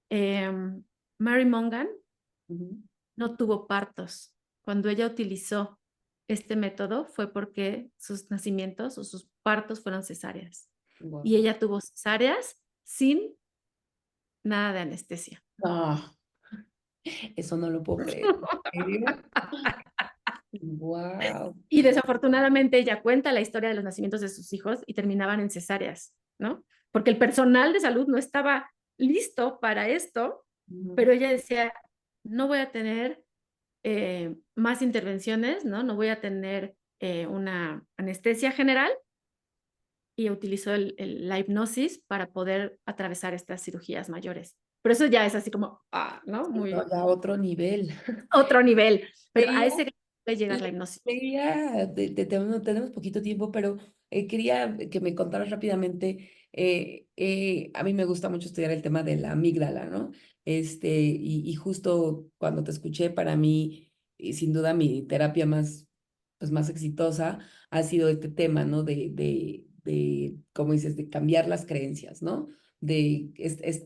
Mary Mongan Ujú. no tuvo partos. Cuando ella utilizó este método fue porque sus nacimientos o sus partos fueron cesáreas. Y Guau. ella tuvo cesáreas sin nada de anestesia. Ah, eso no lo puedo creer. ¿En serio? Guau. Y desafortunadamente ella cuenta la historia de los nacimientos de sus hijos y terminaban en cesáreas, ¿no? Porque el personal de salud no estaba listo para esto, Ujú. pero ella decía, no voy a tener más intervenciones, ¿no? No voy a tener una anestesia general y utilizó la hipnosis para poder atravesar estas cirugías mayores. Pero eso ya es así como, ¿no? Sí, no, Muy ya otro nivel. otro nivel, pero a Veía ese grado puede llegar la hipnosis. Quería, tenemos poquito tiempo, pero quería que me contaras rápidamente. A mí me gusta mucho estudiar el tema de la amígdala, ¿no? Y justo cuando te escuché, para mí, y sin duda mi terapia más, pues más exitosa ha sido este tema, ¿no? Como dices, de cambiar las creencias, ¿no? Es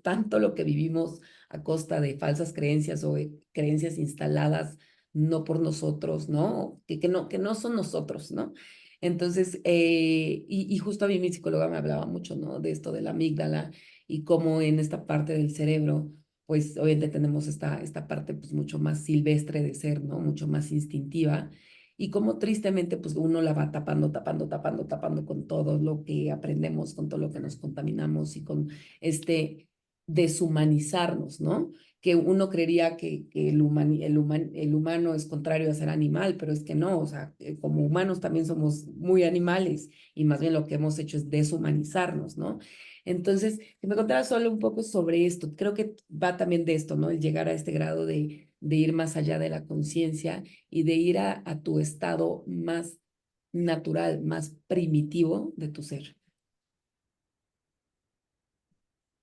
tanto lo que vivimos a costa de falsas creencias o creencias instaladas no por nosotros, ¿no? Que no son nosotros, ¿no? Entonces, y justo a mí mi psicóloga me hablaba mucho, ¿no? De esto de la amígdala y cómo en esta parte del cerebro, pues obviamente tenemos esta parte pues mucho más silvestre de ser, ¿no? Mucho más instintiva. Y cómo tristemente pues uno la va tapando con todo lo que aprendemos, con todo lo que nos contaminamos y con este deshumanizarnos, ¿no? Que uno creería que el humano es contrario a ser animal, pero es que no, o sea, como humanos también somos muy animales y más bien lo que hemos hecho es deshumanizarnos, ¿no? Entonces, que me contaras solo un poco sobre esto, creo que va también de esto, ¿no? El llegar a este grado de ir más allá de la conciencia y de ir a tu estado más natural, más primitivo de tu ser.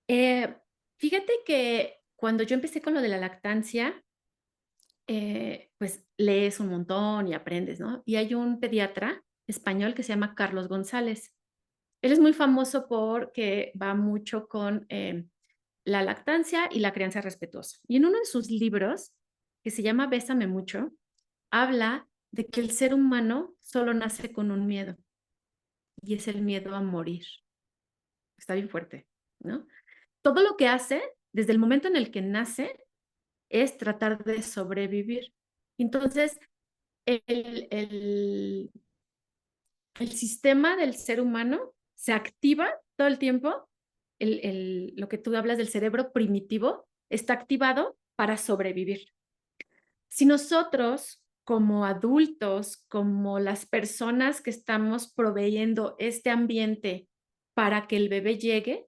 Eh, Fíjate que cuando yo empecé con lo de la lactancia, pues lees un montón y aprendes, ¿no? Y hay un pediatra español que se llama Carlos González. Él es muy famoso porque va mucho con la lactancia y la crianza respetuosa. Y en uno de sus libros, que se llama Bésame mucho, habla de que el ser humano solo nace con un miedo y es el miedo a morir. Está bien fuerte, ¿no? Todo lo que hace desde el momento en el que nace es tratar de sobrevivir. Entonces, el, el, el sistema del ser humano se activa todo el tiempo. Lo que tú hablas del cerebro primitivo está activado para sobrevivir. Si nosotros, como adultos, como las personas que estamos proveyendo este ambiente para que el bebé llegue,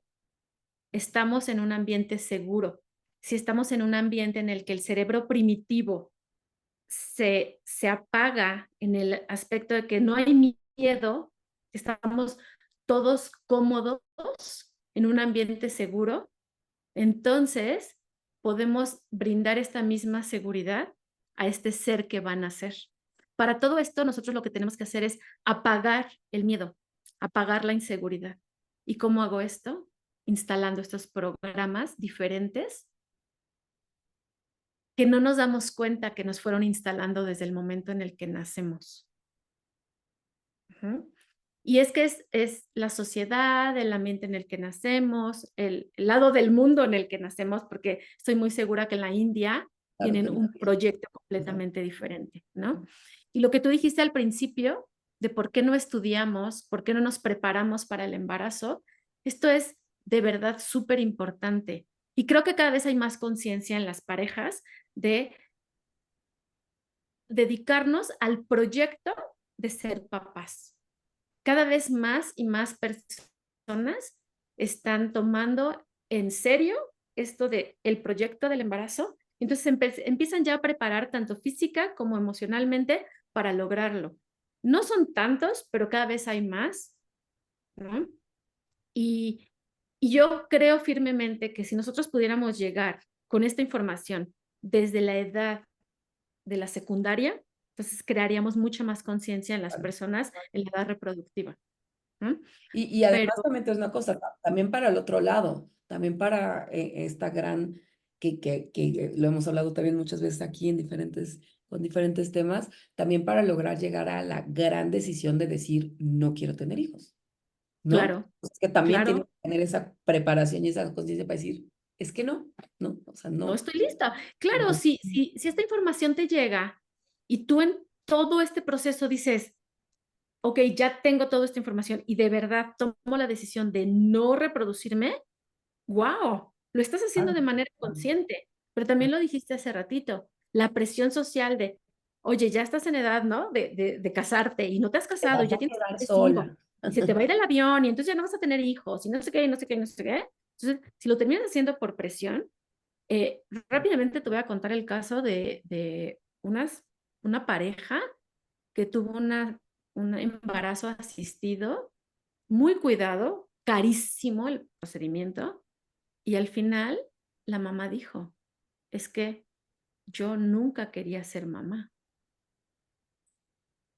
estamos en un ambiente seguro, si estamos en un ambiente en el que el cerebro primitivo se apaga en el aspecto de que no hay miedo, estamos todos cómodos en un ambiente seguro, entonces podemos brindar esta misma seguridad a este ser que van a ser. Para todo esto, nosotros lo que tenemos que hacer es apagar el miedo, apagar la inseguridad. ¿Y cómo hago esto? Instalando estos programas diferentes que no nos damos cuenta que nos fueron instalando desde el momento en el que nacemos. Ujú. Y es que es la sociedad, el ambiente en el que nacemos, el lado del mundo en el que nacemos, porque estoy muy segura que en la India Claro tienen que un también. proyecto Exacto. completamente diferente, ¿no? Y lo que tú dijiste al principio, de por qué no estudiamos, por qué no nos preparamos para el embarazo, esto es de verdad súper importante. Y creo que cada vez hay más conciencia en las parejas de dedicarnos al proyecto de ser papás. Cada vez más y más personas están tomando en serio esto de el proyecto del embarazo. Entonces empiezan ya a preparar tanto física como emocionalmente para lograrlo. No son tantos, pero cada vez hay más, ¿no? Y, y yo creo firmemente que si nosotros pudiéramos llegar con esta información desde la edad de la secundaria, entonces crearíamos mucha más conciencia en las Claro. personas en la edad reproductiva, ¿no? Y Pero además también te es una cosa, también para el otro lado, también para esta gran, que lo hemos hablado también muchas veces aquí en con diferentes temas, también para lograr llegar a la gran decisión de decir, no quiero tener hijos, ¿no? claro, Es que también tiene claro, que tener esa preparación y esa conciencia para decir, es que no, no, o sea, no no. estoy lista. Claro, No. si esta información te llega y tú en todo este proceso dices, ok, ya tengo toda esta información y de verdad tomo la decisión de no reproducirme, wow, lo estás haciendo Claro, de manera claro, consciente, pero también lo dijiste hace ratito, la presión social de, oye, ya estás en edad, ¿no? De casarte y no te has te casado y vas ya a tienes quedar 35 sola. y se te va a ir el avión y entonces ya no vas a tener hijos y no sé qué, no sé qué, no sé qué. Entonces, si lo terminas haciendo por presión, rápidamente te voy a contar el caso de una pareja que tuvo un embarazo asistido, muy cuidado, carísimo el procedimiento, y al final la mamá dijo, es que yo nunca quería ser mamá,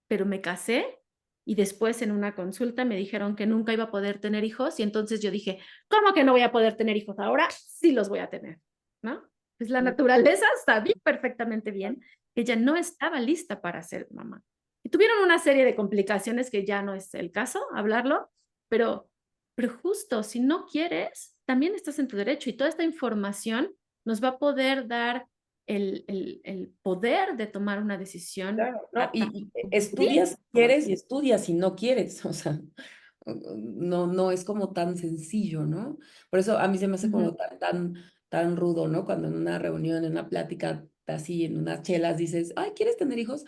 pero me casé y después en una consulta me dijeron que nunca iba a poder tener hijos y entonces yo dije, ¿cómo que no voy a poder tener hijos ahora? Sí los voy a tener, ¿no? Pues la naturaleza sabía perfectamente bien que ella no estaba lista para ser mamá. Y tuvieron una serie de complicaciones que ya no es el caso hablarlo, pero, pero justo si no quieres, también estás en tu derecho y toda esta información nos va a poder dar el poder de tomar una decisión Claro, ¿no? a Y tanto sí estudias si como quieres y no. estudias si no quieres, o sea, no, no es como tan sencillo, ¿no? Por eso a mí se me hace Ujú. como tan rudo, ¿no? Cuando en una reunión, en una plática así, en unas chelas dices, ay, ¿quieres tener hijos?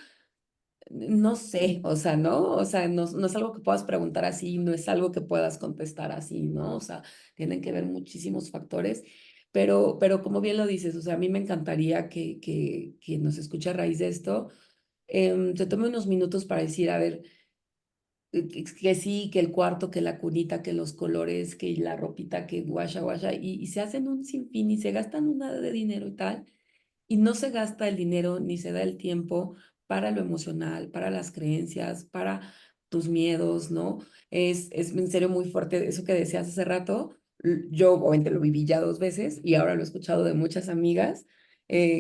No sé, o sea, ¿no? O sea, no, no es algo que puedas preguntar así, no es algo que puedas contestar así, ¿no? O sea, tienen que ver muchísimos factores, pero como bien lo dices, o sea, a mí me encantaría que nos escuche a raíz de esto te tome unos minutos para decir, a ver, que sí, que el cuarto, que la cunita, que los colores, que la ropita, que guasha, guasha, y se hacen un sinfín y se gastan una de dinero y tal, y no se gasta el dinero ni se da el tiempo para lo emocional, para las creencias, para tus miedos, ¿no? Es en serio muy fuerte eso que decías hace rato. Yo obviamente lo viví ya 2 veces y ahora lo he escuchado de muchas amigas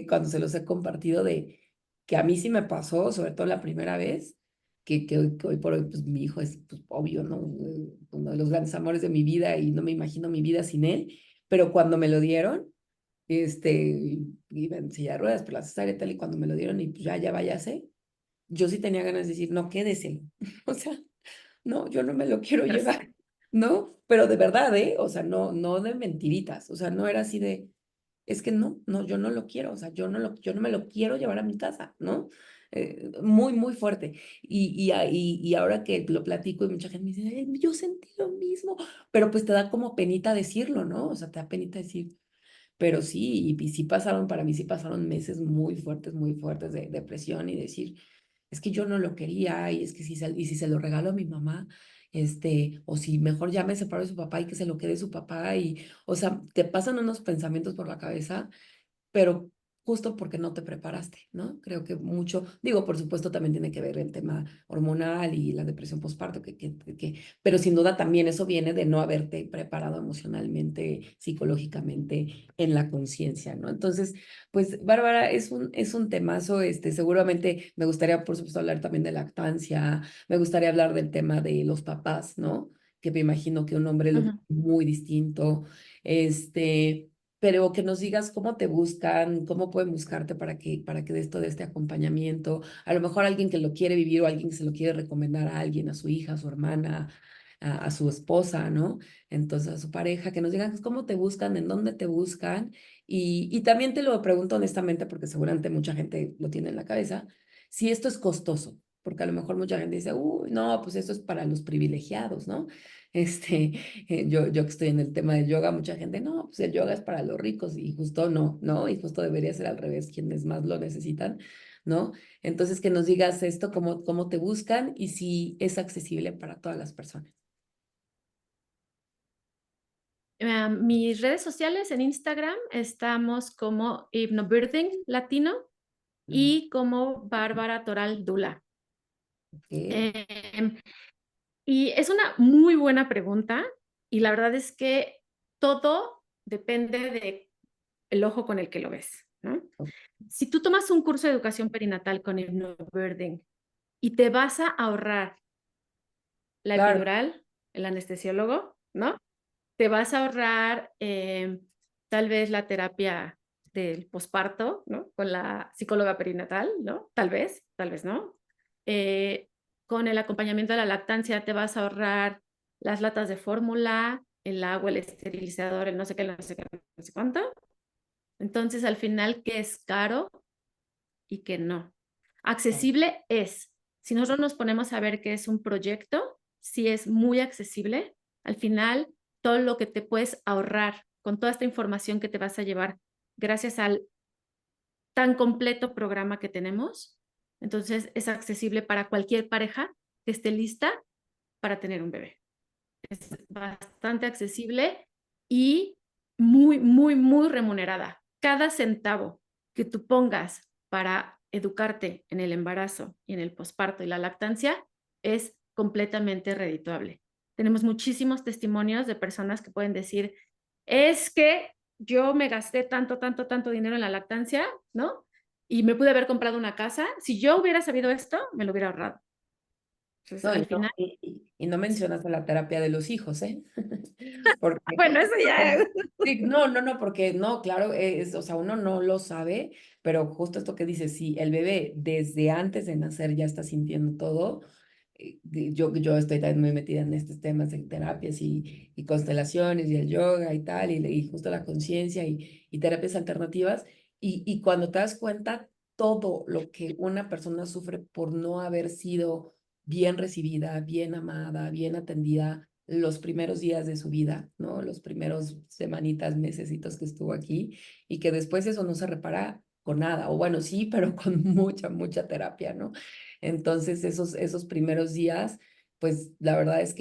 cuando se los he compartido de que a mí sí me pasó, sobre todo la primera vez, que hoy por hoy pues mi hijo es pues, obvio, ¿no? Uno de los grandes amores de mi vida y no me imagino mi vida sin él, pero cuando me lo dieron iba en silla de ruedas por la cesárea y tal, y cuando me lo dieron y pues ya váyase, yo sí tenía ganas de decir, no, quédese. O sea, no, yo no me lo quiero llevar, ¿no? Pero de verdad, ¿eh? O sea, no, no de mentiritas, o sea, no era así de, es que no, no, yo no lo quiero, o sea, yo no me lo quiero llevar a mi casa, ¿no? muy, muy fuerte. Y ahora que lo platico y mucha gente me dice, yo sentí lo mismo, pero pues te da como penita decirlo, ¿no? O sea, te da penita decir, pero sí, y sí pasaron, para mí sí pasaron meses muy fuertes de depresión y decir, es que yo no lo quería y es que y si se lo regalo a mi mamá, o si mejor ya me separo de su papá y que se lo quede su papá o sea, te pasan unos pensamientos por la cabeza pero justo porque no te preparaste, ¿no? Creo que mucho, digo, por supuesto también tiene que ver el tema hormonal y la depresión postparto, pero sin duda también eso viene de no haberte preparado emocionalmente, psicológicamente, en la conciencia, ¿no? Entonces, pues, Bárbara, es un temazo, seguramente me gustaría, por supuesto, hablar también de lactancia, me gustaría hablar del tema de los papás, ¿no? Que me imagino que un hombre lo ve Ujú. muy distinto, pero que nos digas cómo te buscan, cómo pueden buscarte para que des todo este acompañamiento. A lo mejor alguien que lo quiere vivir o alguien que se lo quiere recomendar a alguien, a su hija, a su hermana, a su esposa, ¿no? Entonces, a su pareja, que nos digan cómo te buscan, en dónde te buscan. Y también te lo pregunto honestamente, porque seguramente mucha gente lo tiene en la cabeza, si esto es costoso. Porque a lo mejor mucha gente dice, uy, no, pues esto es para los privilegiados, ¿no? Este, yo que estoy en el tema del yoga, mucha gente, no, pues el yoga es para los ricos y justo no, ¿no? Y justo debería ser al revés, quienes más lo necesitan, ¿no? Entonces, que nos digas esto, cómo te buscan y si es accesible para todas las personas. Mis redes sociales en Instagram estamos como Hypnobirthing Latino Mm, y como Bárbara Toral Dula. ok, Em, y es una muy buena pregunta y la verdad es que todo depende de el ojo con el que lo ves, ¿no? ok, Si tú tomas un curso de educación perinatal con Hypnobirthing y te vas a ahorrar la claro, epidural, el anestesiólogo, ¿no? Te vas a ahorrar tal vez la terapia del posparto, ¿no? Con la psicóloga perinatal, ¿no? Tal vez no. Eh, con el acompañamiento de la lactancia te vas a ahorrar las latas de fórmula, el agua, el esterilizador, el no sé qué, no sé qué, no sé cuánto. Entonces, al final, ¿qué es caro y qué no? claro, Accesible es. Si nosotros nos ponemos a ver qué es un proyecto, si es muy accesible, al final todo lo que te puedes ahorrar con toda esta información que te vas a llevar gracias al tan completo programa que tenemos, entonces es accesible para cualquier pareja que esté lista para tener un bebé. Es bastante accesible y muy, muy, muy remunerada. Cada centavo que tú pongas para educarte en el embarazo y en el posparto y la lactancia es completamente redituable. Tenemos muchísimos testimonios de personas que pueden decir, es que yo me gasté tanto, tanto, tanto dinero en la lactancia, ¿no? Y me pude haber comprado una casa. Si yo hubiera sabido esto, me lo hubiera ahorrado. Entonces, no, al final, y no mencionas la terapia de los hijos, ¿eh? Porque bueno, eso ya. sí, no, no, no, porque no, claro, o sea, uno no lo sabe, pero justo esto que dices, si el bebé desde antes de nacer ya está sintiendo todo, yo estoy también muy metida en estos temas de terapias y constelaciones y el yoga y tal, y justo la conciencia y terapias alternativas, y cuando te das cuenta todo lo que una persona sufre por no haber sido bien recibida, bien amada, bien atendida los primeros días de su vida, ¿no? Los primeros semanitas, mesecitos que estuvo aquí y que después eso no se repara con nada, o bueno, sí, pero con mucha, mucha terapia, ¿no? Entonces, esos primeros días, pues la verdad es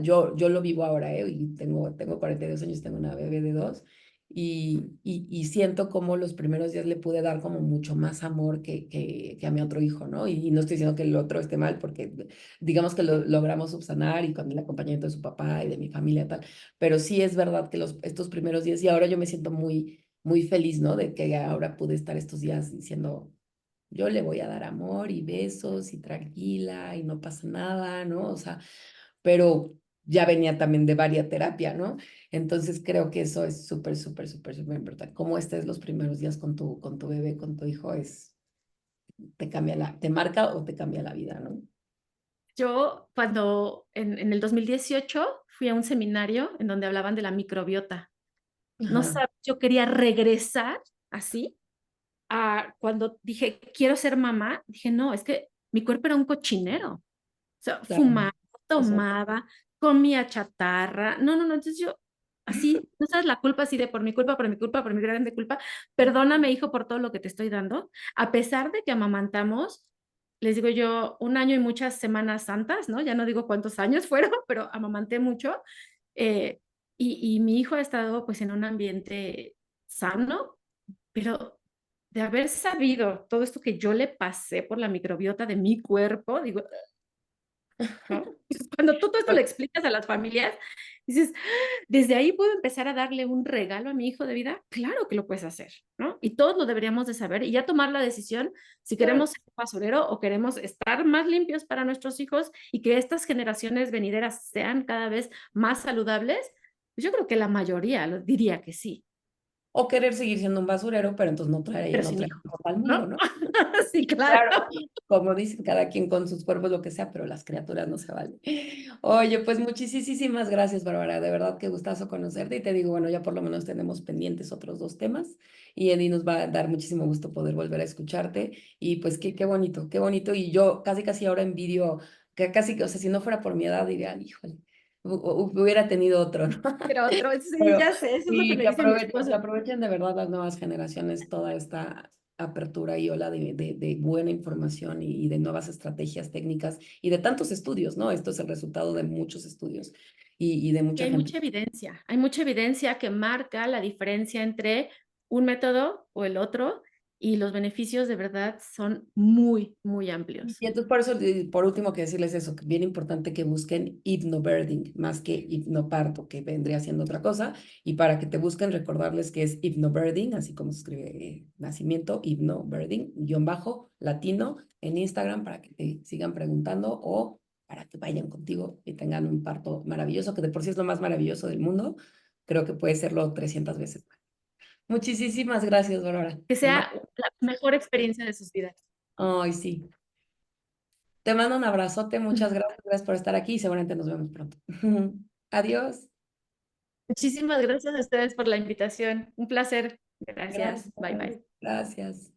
yo lo vivo ahora, ¿eh? Y tengo 42 años, tengo una bebé de 2 y siento como los primeros días le pude dar como mucho más amor que a mi otro hijo, ¿no? Y no estoy diciendo que el otro esté mal, porque digamos que lo logramos subsanar y con el acompañamiento de su papá y de mi familia y tal, pero sí es verdad que estos primeros días, y ahora yo me siento muy, muy feliz, ¿no? De que ahora pude estar estos días diciendo, yo le voy a dar amor y besos y tranquila y no pasa nada, ¿no? O sea, pero ya venía también de varia terapia, ¿no? Entonces creo que eso es súper, súper, súper, súper importante. Cómo estés los primeros días con tu bebé, con tu hijo, te marca o te cambia la vida, ¿no? Yo cuando en el 2018 fui a un seminario en donde hablaban de la microbiota. No Ajá, sabes, yo quería regresar así cuando dije, quiero ser mamá, dije, no, es que mi cuerpo era un cochinero. O sea, Claro, fumaba, eso. tomaba, comía chatarra. No, no, no. Entonces yo, así, no sabes la culpa, así de por mi culpa, por mi culpa, por mi grande culpa. Perdóname, hijo, por todo lo que te estoy dando. A pesar de que amamantamos, les digo yo, 1 año y muchas semanas santas, ¿no? Ya no digo cuántos años fueron, pero amamanté mucho. eh, y mi hijo ha estado pues en un ambiente sano, pero de haber sabido todo esto que yo le pasé por la microbiota de mi cuerpo, digo, ¿no? Entonces, cuando tú todo esto le explicas a las familias, dices, desde ahí puedo empezar a darle un regalo a mi hijo de vida. Claro que lo puedes hacer, ¿no? Y todos lo deberíamos de saber y ya tomar la decisión si Claro. queremos ser un basurero o queremos estar más limpios para nuestros hijos y que estas generaciones venideras sean cada vez más saludables. Pues yo creo que la mayoría lo diría que sí, O querer seguir siendo un basurero, pero entonces pero no sin traer hijos, hijos al mundo, ¿no? ¿no? Sí, claro. Claro, como dicen, cada quien con sus cuerpos, lo que sea, pero las criaturas no se valen. Oye, pues muchísimas gracias, Bárbara. De verdad que gustazo conocerte. Y te digo, bueno, ya por lo menos tenemos pendientes otros 2 temas. Y Eddie nos va a dar muchísimo gusto poder volver a escucharte. Y pues qué bonito, qué bonito. Y yo casi ahora envidio, que casi, o sea, si no fuera por mi edad, diría, híjole, hubiera tenido otro, ¿no? Pero otro, sí, Pero ya sé, eso es lo que sí, me dice mi que esposo. aprovechen de verdad las nuevas generaciones toda esta apertura y ola de buena información y de nuevas estrategias técnicas y de tantos estudios, ¿no? Esto es el resultado de muchos estudios y de Y mucha gente. hay mucha evidencia que marca la diferencia entre un método o el otro, y los beneficios de verdad son muy, muy amplios. Y entonces por eso, por último, que decirles eso, que bien importante que busquen hipnobirding más que hipnoparto, que vendría siendo otra cosa, y para que te busquen recordarles que es hipnobirding, así como se escribe nacimiento, hipnobirding, guión bajo, latino, en Instagram, para que te sigan preguntando o para que vayan contigo y tengan un parto maravilloso, que de por sí es lo más maravilloso del mundo, creo que puede serlo 300 veces más. Muchísimas gracias, Bárbara. Que Te sea mando- la mejor experiencia de sus vidas. Ay, sí. Te mando un abrazote, muchas gracias, gracias por estar aquí y seguramente nos vemos pronto. Adiós. Muchísimas gracias a ustedes por la invitación. Un placer. Gracias. Gracias. Bye, bye. Gracias.